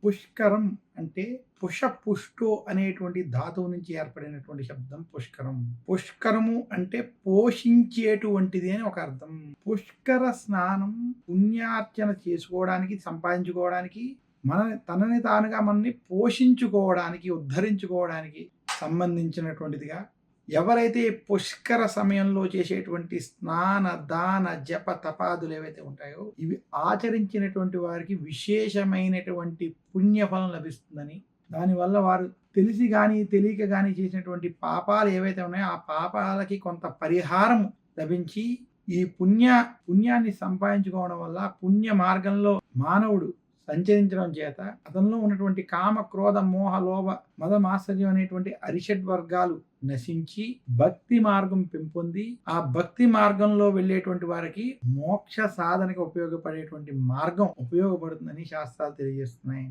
పుష్కరం అంటే పుషపుష్టో అనేటువంటి ధాతువు నుంచి ఏర్పడినటువంటి శబ్దం పుష్కరం. పుష్కరము అంటే పోషించేటువంటిది అని ఒక అర్థం. పుష్కర స్నానం పుణ్యార్చన చేసుకోవడానికి, సంపాదించుకోవడానికి, తనని తానుగా మనని పోషించుకోవడానికి, ఉద్ధరించుకోవడానికి సంబంధించినటువంటిదిగా, ఎవరైతే పుష్కర సమయంలో చేసేటువంటి స్నాన దాన జప తపాదులు ఏవైతే ఉంటాయో ఇవి ఆచరించినటువంటి వారికి విశేషమైనటువంటి పుణ్యఫలం లభిస్తుందని, దానివల్ల వారు తెలిసి కానీ తెలియక కానీ చేసినటువంటి పాపాలు ఏవైతే ఉన్నాయో ఆ పాపాలకి కొంత పరిహారం లభించి ఈ పుణ్యాన్ని సంపాదించుకోవడం వల్ల పుణ్య మార్గంలో మానవుడు సంచరించడం చేత అతనిలో ఉన్నటువంటి కామ క్రోధ మోహ లోభ మద మాత్సర్యం అనేటువంటి అరిషడ్ వర్గాలు నశించి భక్తి మార్గం పెంపొంది ఆ భక్తి మార్గంలో వెళ్ళేటువంటి వారికి మోక్ష సాధనకు ఉపయోగపడేటువంటి మార్గం ఉపయోగపడుతుందని శాస్త్రాలు తెలియజేస్తున్నాయి.